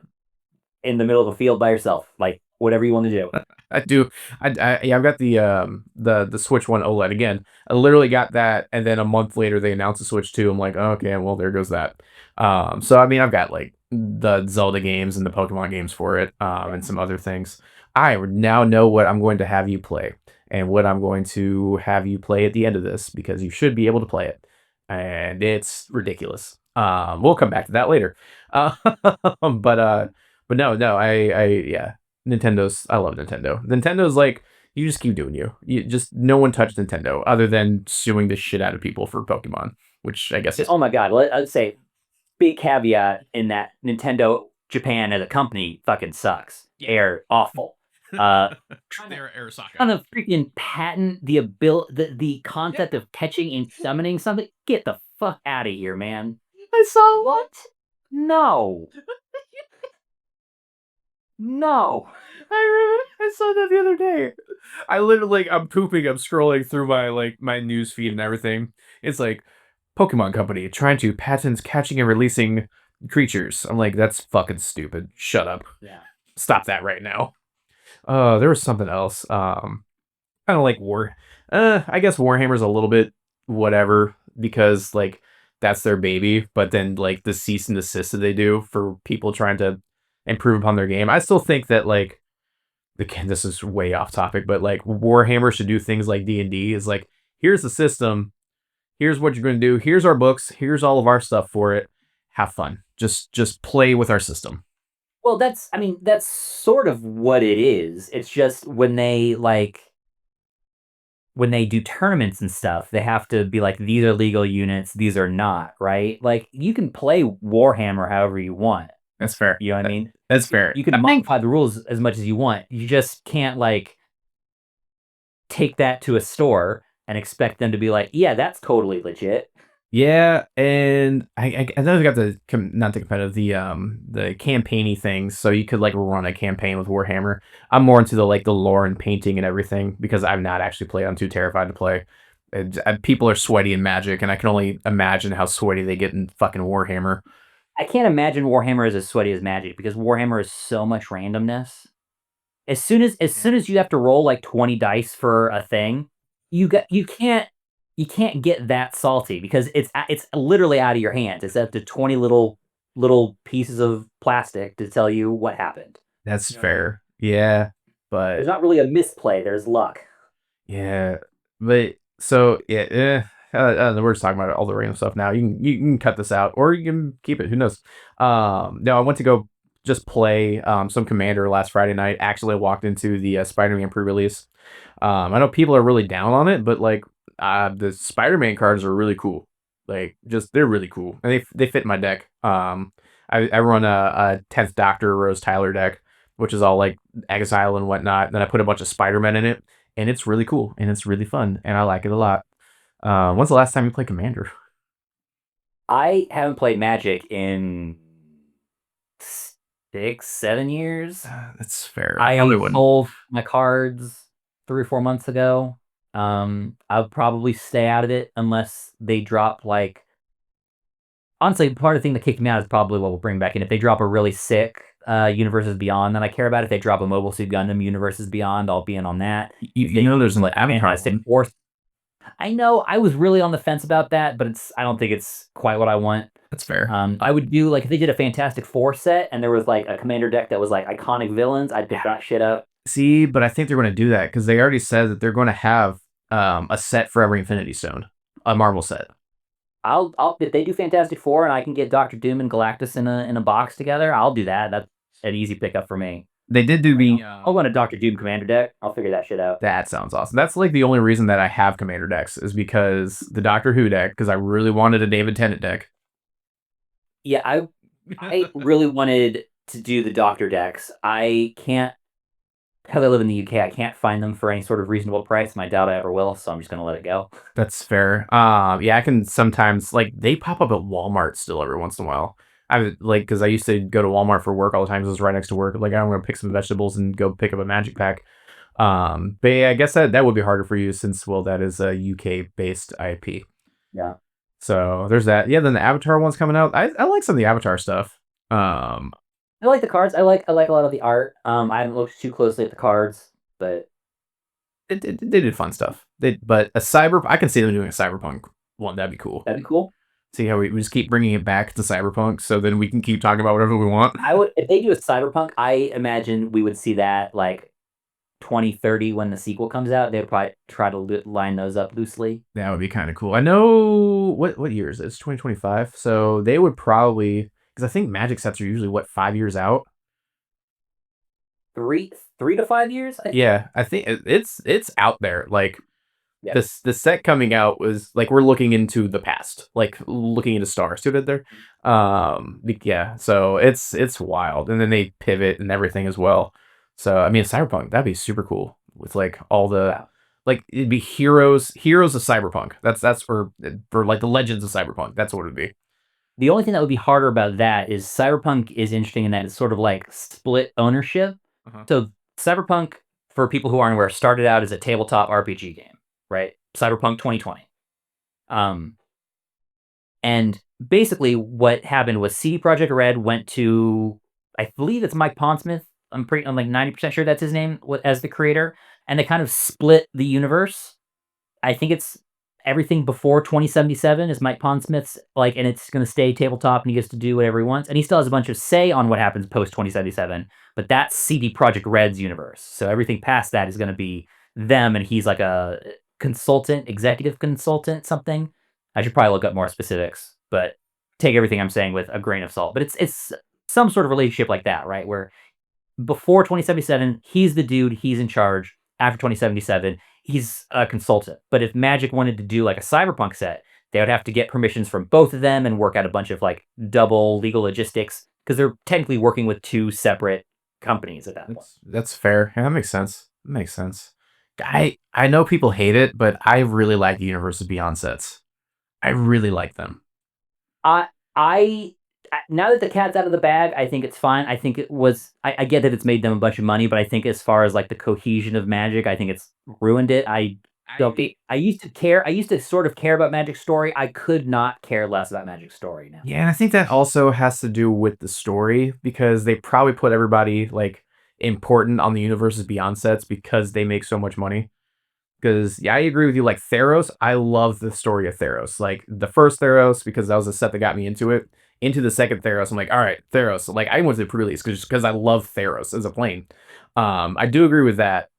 in the middle of a field by yourself, like whatever you want to do. I do. Yeah, I've got the Switch One OLED again. I literally got that, and then a month later they announced the Switch Two. I'm like, oh, okay, well there goes that. So I mean, I've got like the Zelda games and the Pokemon games for it, Yeah. and some other things. I now know what I'm going to have you play, and what I'm going to have you play at the end of this because you should be able to play it, and it's ridiculous. We'll come back to that later. Uh, but uh, but no, yeah. I love Nintendo. Nintendo's like you just keep doing you. You just no one touched Nintendo other than suing the shit out of people for Pokemon, which I guess is Oh my god, I'd say big caveat in that Nintendo Japan as a company fucking sucks. yeah. They're awful. Uh, They're Arasaka. trying to freaking patent the concept of catching and summoning something. Get the fuck out of here, man. I saw What? No. No. I saw that the other day. I literally I'm pooping. I'm scrolling through my news feed and everything. It's like Pokemon Company trying to patent catching and releasing creatures. I'm like, that's fucking stupid. Shut up. Yeah. Stop that right now. There was something else. Kind of like War. I guess Warhammer's a little bit whatever because like that's their baby. But then like the cease and desist that they do for people trying to improve upon their game. I still think that like again, this is way off topic, but like Warhammer should do things like D&D is like here's the system, here's what you're going to do, here's our books, here's all of our stuff for it. Have fun. Just play with our system. Well, that's sort of what it is. It's just when they do tournaments and stuff, they have to be like, these are legal units, these are not, right? Like you can play Warhammer however you want. That's fair. You know what I mean? That's fair. You can modify the rules as much as you want. You just can't like take that to a store and expect them to be like, yeah, that's totally legit. Yeah, and I know they got not the competitive the campaigny things, so you could like run a campaign with Warhammer. I'm more into the lore and painting and everything because I've not actually played. I'm too terrified to play. People are sweaty in Magic, and I can only imagine how sweaty they get in fucking Warhammer. I can't imagine Warhammer is as sweaty as Magic because Warhammer is so much randomness. As soon as you have to roll like 20 dice for a thing, you can't get that salty because it's literally out of your hands. It's up to 20 little pieces of plastic to tell you what happened. That's fair. Yeah, but There's not really a misplay. There's luck. yeah, but so yeah, we're just talking about all the random stuff now. You can cut this out or you can keep it. Who knows? No, I went to go just play some Commander last Friday night. Actually, I walked into the Spider-Man pre-release. I know people are really down on it, but like the Spider-Man cards are really cool. Like just they're really cool and they fit my deck. I run a 10th Doctor Rose Tyler deck, which is all like Exile and whatnot. Then I put a bunch of Spider-Man in it, and it's really cool and it's really fun and I like it a lot. When's the last time you played Commander? I haven't played Magic in 6, 7 years. That's fair. I probably wouldn't. sold my cards 3 or 4 months ago. I'll probably stay out of it unless they drop like. Honestly, part of the thing that kicked me out is probably what we'll bring back in. If they drop a really sick Universes Beyond, then I care about it. If they drop a Mobile Suit Gundam Universes Beyond, I'll be in on that. You know, there's like Avatar. Or I know I was really on the fence about that, but I don't think it's quite what I want. That's fair. I would do like if they did a Fantastic Four set and there was like a Commander deck that was like iconic villains, I'd pick that shit up. See, but I think they're going to do that because they already said that they're going to have a set for every Infinity Stone, a Marvel set. I'll if they do Fantastic Four and I can get Doctor Doom and Galactus in a box together, I'll do that. That's an easy pickup for me. They did do the. I'll run a Doctor Doom Commander deck. I'll figure that shit out. That sounds awesome. That's like the only reason that I have Commander decks is because the Doctor Who deck, because I really wanted a David Tennant deck. Yeah, I really wanted to do the Doctor decks. I can't, because I live in the UK, I can't find them for any sort of reasonable price, and I doubt I ever will, so I'm just gonna let it go. That's fair. Yeah, I can sometimes like they pop up at Walmart still every once in a while. I like because I used to go to Walmart for work all the time. So it was right next to work. Like I'm gonna pick some vegetables and go pick up a magic pack. But yeah, I guess that would be harder for you since well that is a UK based IP. Yeah. So there's that. Yeah, then the Avatar one's coming out. I like some of the Avatar stuff. Um, I like the cards. I like a lot of the art. I haven't looked too closely at the cards, but they did fun stuff. But a cyber, I can see them doing a cyberpunk one. That'd be cool. that'd be cool. See how we just keep bringing it back to cyberpunk, so then we can keep talking about whatever we want. I would if they do a Cyberpunk, I imagine we would see that like 2030 when the sequel comes out. They'd probably try to line those up loosely. That would be kind of cool. I know what year is it? It's 2025, so they would probably, because I think Magic sets are usually what, 5 years out. 3 to 5 years. Yeah, I think it's out there. Like Yeah. this the set coming out was like we're looking into the past, like looking into stars. See what I did there? Yeah. So it's wild, and then they pivot and everything as well. So I mean, Cyberpunk, that'd be super cool with like all the, Wow. like it'd be heroes of Cyberpunk. That's for like the legends of Cyberpunk. That's what it'd be. The only thing that would be harder about that is Cyberpunk is interesting in that it's sort of like split ownership. Uh-huh. So Cyberpunk, for people who aren't aware, started out as a tabletop RPG game, right? Cyberpunk 2020. Um, and basically what happened was CD Projekt Red went to, I believe it's Mike Pondsmith. I'm like 90% sure that's his name as the creator, and they kind of split the universe. I think it's everything before 2077 is Mike Pondsmith's, like, and it's going to stay tabletop, and he gets to do whatever he wants, and he still has a bunch of say on what happens post 2077. But that's CD Projekt Red's universe, so everything past that is going to be them, and he's like a consultant, executive consultant, something. I should probably look up more specifics, but take everything I'm saying with a grain of salt. But it's some sort of relationship like that, right? Where before 2077, he's the dude, he's in charge. After 2077, he's a consultant. But if Magic wanted to do like a Cyberpunk set, they would have to get permissions from both of them and work out a bunch of like double legal logistics because they're technically working with two separate companies at that point. That's fair. Yeah, that makes sense. That makes sense. I know people hate it, but I really like the Universes Beyond sets. I really like them. I I now that the cat's out of the bag, I think it's fine. I think it was. I get that it's made them a bunch of money, but I think as far as like the cohesion of Magic, I think it's ruined it. I don't. I I used to care. I used to sort of care about Magic's story. I could not care less about Magic's story now. Yeah, and I think that also has to do with the story because they probably put everybody like important on the Universes Beyond sets because they make so much money. Because yeah, I agree with you. Like Theros, I love the story of Theros. Like the first Theros, because that was the set that got me into it. Into the second Theros, I'm like, all right, Theros. Like I went to the pre-release because I love Theros as a plane. I do agree with that.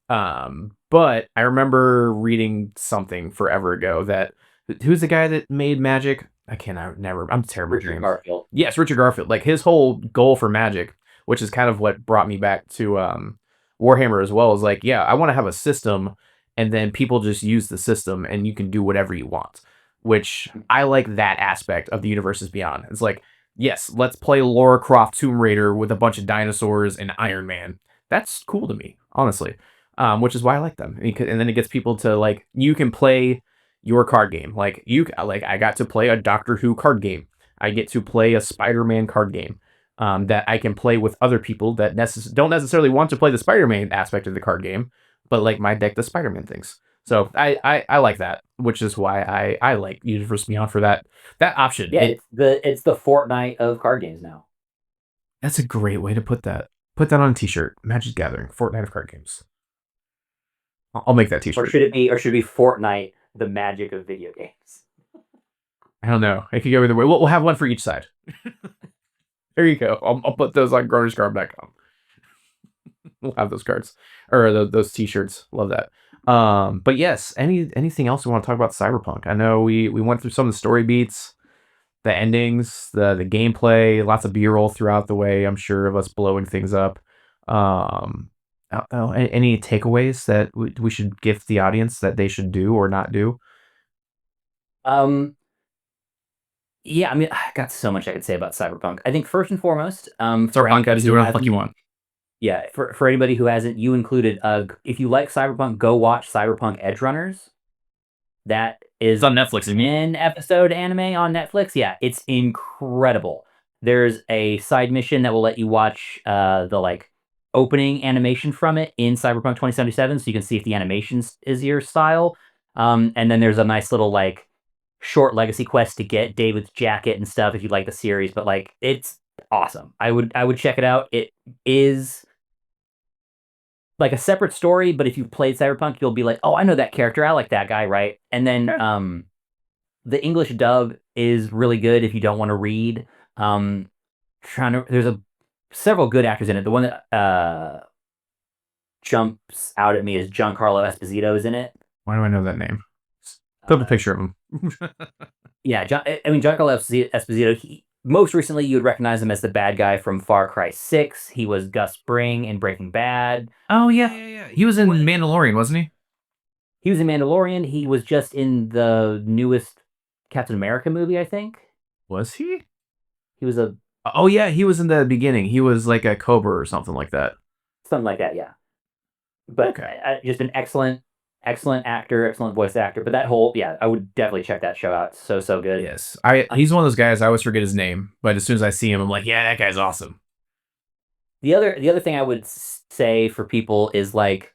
But I remember reading something forever ago that who's the guy that made Magic? I cannot never. I'm terrible with Richard names. Garfield. Yes, Richard Garfield. Like his whole goal for Magic, which is kind of what brought me back to Warhammer as well, is like, yeah, I want to have a system and then people just use the system and you can do whatever you want, which I like that aspect of the Universes Beyond. It's like, yes, let's play Lara Croft Tomb Raider with a bunch of dinosaurs and Iron Man. That's cool to me, honestly, which is why I like them. And then it gets people to like, you can play your card game. Like I got to play a Doctor Who card game. I get to play a Spider-Man card game. That I can play with other people that don't necessarily want to play the Spider-Man aspect of the card game, but like my deck does Spider-Man things. So I like that, which is why I like Universe Beyond for that option. Yeah, it's the Fortnite of card games now. That's a great way to put that. Put that on a T-shirt. Magic Gathering, Fortnite of card games. I'll make that T-shirt. Or should it be Fortnite the magic of video games? I don't know. It could go either way. We'll have one for each side. There you go. I'll put those on GronersGarb.com. We'll have those cards or those T-shirts. Love that. But yes, anything else we want to talk about Cyberpunk? I know we went through some of the story beats, the endings, the gameplay, lots of B-roll throughout the way. I'm sure of us blowing things up. Any takeaways that we should give the audience that they should do or not do? Yeah, I mean, I got so much I could say about Cyberpunk. I think first and foremost, Cyberpunk, got to do whatever the fuck you want. Yeah, for anybody who hasn't, you included. If you like Cyberpunk, go watch Cyberpunk Edge Runners. That is It's on Netflix. an episode anime on Netflix. Yeah, it's incredible. There's a side mission that will let you watch the like opening animation from it in Cyberpunk 2077, so you can see if the animation is your style. And then there's a nice little like short legacy quest to get David's jacket and stuff if you like the series, but like it's awesome. I would check it out. It is like a separate story, but if you've played Cyberpunk, you'll be like, "Oh, I know that character. I like that guy, right?" And then Yeah. the English dub is really good if you don't want to read. Trying to there's a several good actors in it. The one that jumps out at me is Giancarlo Esposito is in it. Why do I know that name? Put up a Uh, picture of him. yeah, I mean Giancarlo Esposito. Most recently, you would recognize him as the bad guy from Far Cry 6. He was Gus Fring in Breaking Bad. Oh yeah. He was in Mandalorian, wasn't he? He was in Mandalorian. He was just in the newest Captain America movie, I think. Was he? He was a Oh yeah, he was in the beginning. He was like a Cobra or something like that. something like that, yeah. But Okay. just an excellent actor, excellent voice actor. But that whole, yeah, I would definitely check that show out. So good. Yes. He's one of those guys I always forget his name, but as soon as I see him, I'm like, yeah, that guy's awesome. The other thing I would say for people is like,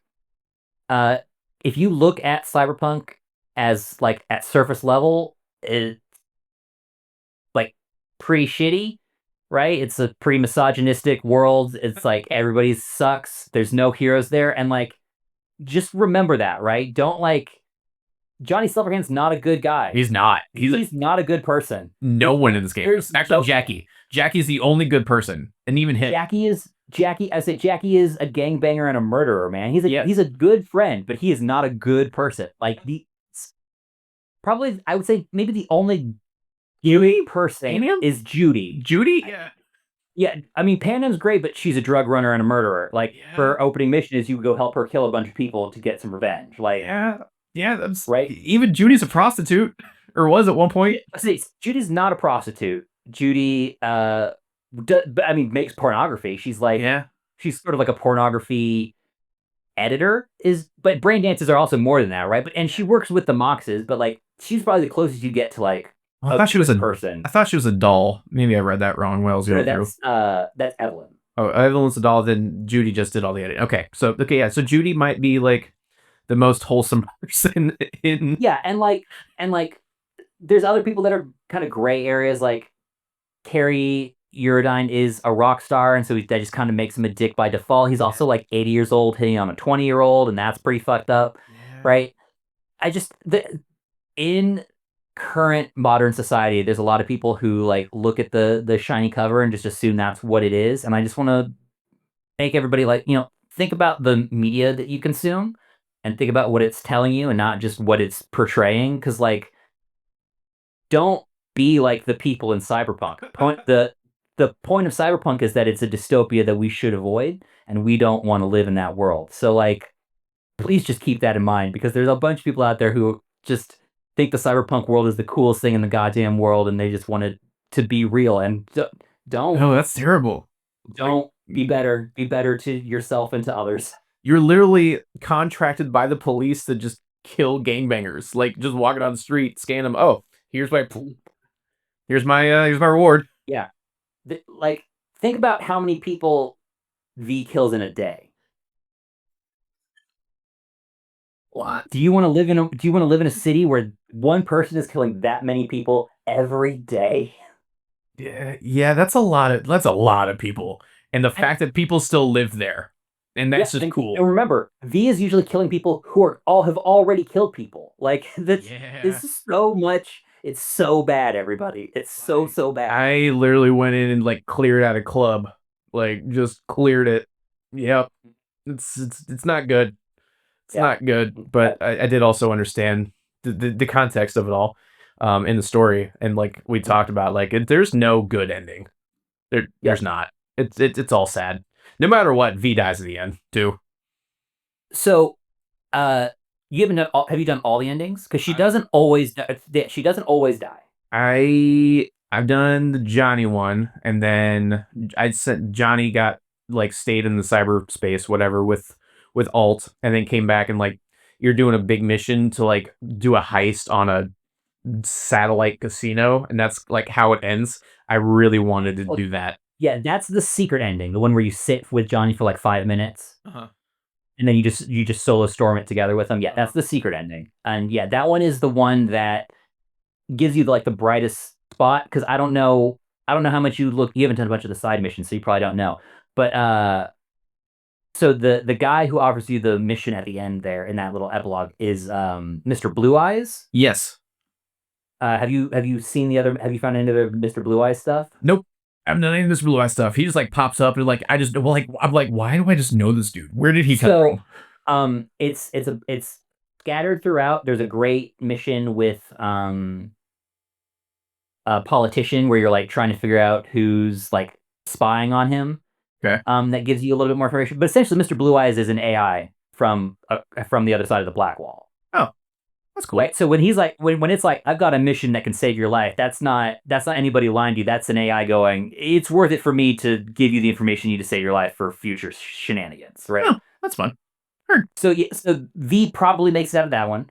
uh, if you look at Cyberpunk as like at surface level, it's like pretty shitty, right? It's a pretty misogynistic world. It's like everybody sucks. There's no heroes there, and like just remember that, right? Don't like Johnny Silverhand's not a good guy. He's not. He's not a good person. No one in this game. There's Actually, Jackie. Jackie's the only good person, and even hit. Jackie. I say Jackie is a gangbanger and a murderer, man. He's a good friend, but he is not a good person. Like the probably I would say maybe the only good person is Judy. Judy? Yeah. Yeah, I mean Panam's great, but she's a drug runner and a murderer. Like Yeah. her opening mission is you go help her kill a bunch of people to get some revenge. Like Yeah, that's right. Even Judy's a prostitute, or was at one point. See, Judy's not a prostitute. Judy, I mean, makes pornography. She's like, Yeah. she's sort of like a pornography editor. But brain dances are also more than that, right? But and she works with the Moxes, but like she's probably the closest you get to like Well, I thought she was a person. I thought she was a doll. Maybe I read that wrong while I was going through. That's Evelyn. Oh, Evelyn's a doll. Then Judy just did all the editing. Okay, yeah. So Judy might be like the most wholesome person in. Yeah, and like, there's other people that are kind of gray areas. Like Carrie Uridine is a rock star, and so that just kind of makes him a dick by default. He's also like 80 years old, hitting on a 20-year-old, and that's pretty fucked up, right? In current modern society, there's a lot of people who like look at the shiny cover and just assume that's what it is, and I just want to make everybody like think about the media that you consume and think about what it's telling you and not just what it's portraying. Because like, don't be like the people in Cyberpunk. The point of Cyberpunk is that it's a dystopia that we should avoid, and we don't want to live in that world. So like, please just keep that in mind, because there's a bunch of people out there who just think the Cyberpunk world is the coolest thing in the goddamn world, and they just want it to be real. And don't. Oh, that's terrible. Don't be better. Be better to yourself and to others. You're literally contracted by the police to just kill gangbangers. Like just walking down the street, scan them. Oh, here's my reward. Yeah. Like, think about how many people V kills in a day. What? Do you want to live in a city where one person is killing that many people every day? Yeah, that's a lot of people. And the fact that people still live there. And that's just cool. And remember, V is usually killing people who have already killed people. Like this is so much. It's so bad, everybody. It's so bad. I literally went in and like cleared out a club. Like just cleared it. Yep. It's not good. It's not good. But I did also understand the context of it all in the story. And like we talked about, like there's no good ending. There's not. It's all sad. No matter what, V dies at the end too. So, have you done all the endings? Because she doesn't always die. I've done the Johnny one, and then I said Johnny stayed in the cyberspace, whatever, with Alt, and then came back and like you're doing a big mission to like do a heist on a satellite casino, and that's like how it ends. I really wanted to do that. Yeah, that's the secret ending, the one where you sit with Johnny for like 5 minutes, and then you just solo storm it together with him. Yeah, that's the secret ending, and yeah, that one is the one that gives you like the brightest spot because I don't know how much you look. You haven't done a bunch of the side missions, so you probably don't know. But so the guy who offers you the mission at the end there in that little epilogue is Mr. Blue Eyes. Yes. Have you seen the other? Have you found any other Mr. Blue Eyes stuff? Nope. I haven't done any of this Blue Eye stuff. He just like pops up and like I just well, like I'm like, why do I just know this dude? Where did he come So, from? it's scattered throughout. There's a great mission with a politician where you're like trying to figure out who's like spying on him. Okay. That gives you a little bit more information. But essentially, Mr. Blue Eyes is an AI from the other side of the black wall. Oh, that's cool. Right. So when he's like when it's like I've got a mission that can save your life, that's not anybody lying to you. That's an AI going. It's worth it for me to give you the information you need to save your life for future shenanigans. Right. Oh, that's fun. Heard. So yeah, so V probably makes it out of that one.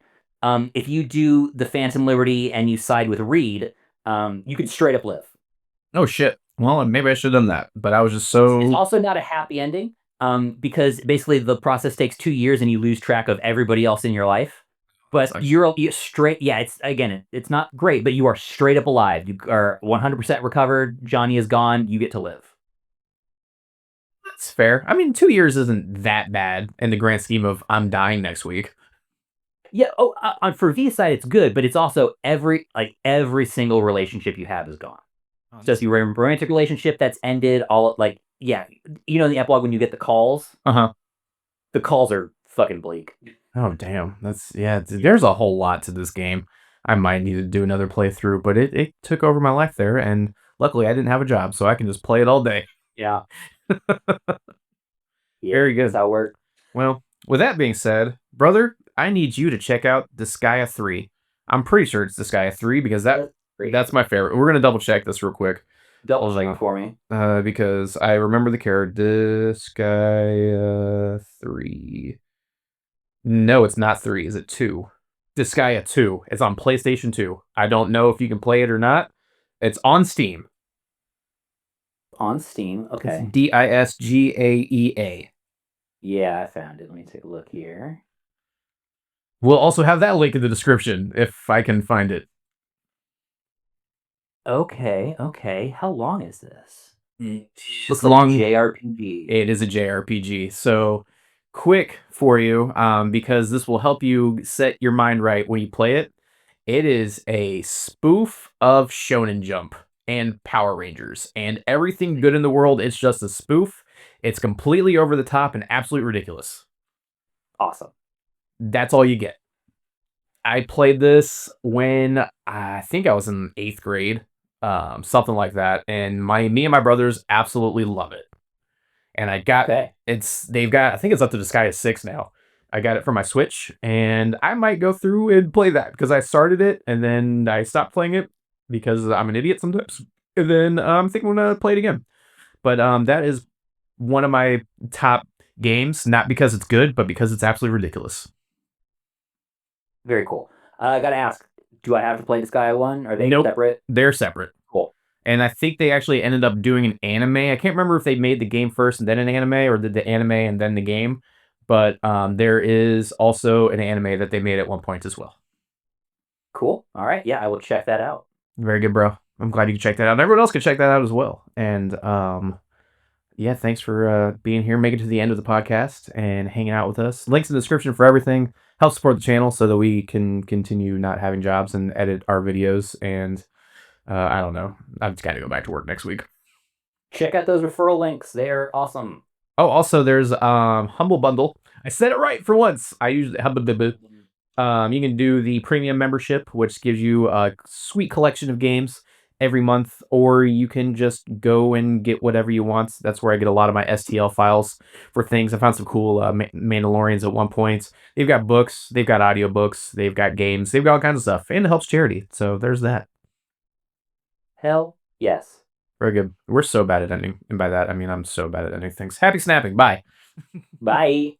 If you do the Phantom Liberty and you side with Reed, you could straight up live. Oh shit. Well, maybe I should have done that, but I was just It's so. also not a happy ending, because basically the process takes 2 years and you lose track of everybody else in your life. But Sucks. you're straight. Yeah, it's again, it's not great, but you are straight up alive. You are 100% recovered. Johnny is gone. You get to live. That's fair. I mean, 2 years isn't that bad in the grand scheme of I'm dying next week. Yeah. Oh, on for V side, it's good, but it's also every single relationship you have is gone. So if you were in a romantic relationship that's ended, all like yeah, in the epilogue when you get Uh huh. the calls are fucking bleak. Oh damn. That's yeah. There's a whole lot to this game. I might need to do another playthrough, but it took over my life there, and luckily I didn't have a job, so I can just play it all day. Yeah. Yeah, Very that's good. how it works. Well, with that being said, brother, I need you to check out Disgaea 3. I'm pretty sure it's Disgaea 3 because That's great. that's my favorite. We're gonna double check this real quick. Double checking for me. Because I remember the character Disgaea 3. No, it's not 3. Is it 2? Disgaea 2. It's on PlayStation 2. I don't know if you can play it or not. It's on Steam. On Steam. Okay. It's Disgaea. Yeah, I found it. Let me take a look here. We'll also have that link in the description if I can find it. Okay, okay. How long is this? It's Looks long. like a JRPG. It is a JRPG. So quick for you, because this will help you set your mind right when you play it. It is a spoof of Shonen Jump and Power Rangers and everything good in the world. It's just a spoof. It's completely over the top and absolutely ridiculous. Awesome. That's all you get. I played this when I think I was in 8th grade, something like that, and me and my brothers absolutely love it. And I got Okay. they've got I think it's up to Disgaea 6 now. I got it for my Switch, and I might go through and play that because I started it and then I stopped playing it because I'm an idiot sometimes. And then I'm thinking I'm gonna play it again. But that is one of my top games, not because it's good, but because it's absolutely ridiculous. Very cool. I gotta ask, do I have to play Disgaea 1? Are they Nope. separate? They're separate. Cool. And I think they actually ended up doing an anime. I can't remember if they made the game first and then an anime, or did the anime and then the game. But there is also an anime that they made at one point as well. Cool. All right. Yeah, I will check that out. Very good, bro. I'm glad you can check that out. And everyone else can check that out as well. And yeah, thanks for being here, making it to the end of the podcast and hanging out with us. Links in the description for everything. Help support the channel so that we can continue not having jobs and edit our videos. And I don't know. I've just got to go back to work next week. Check out those referral links. They're awesome. Oh, also there's Humble Bundle. I said it right for once. I usually you can do the premium membership, which gives you a sweet collection of games every month, or you can just go and get whatever you want. That's where I get a lot of my STL files for things. I found some cool Mandalorians at one point. They've got books, they've got audiobooks, they've got games, they've got all kinds of stuff, and it helps charity. So there's that. Hell yes. Very good. We're so bad at ending, and by that I mean I'm so bad at ending things. Happy snapping. Bye. Bye.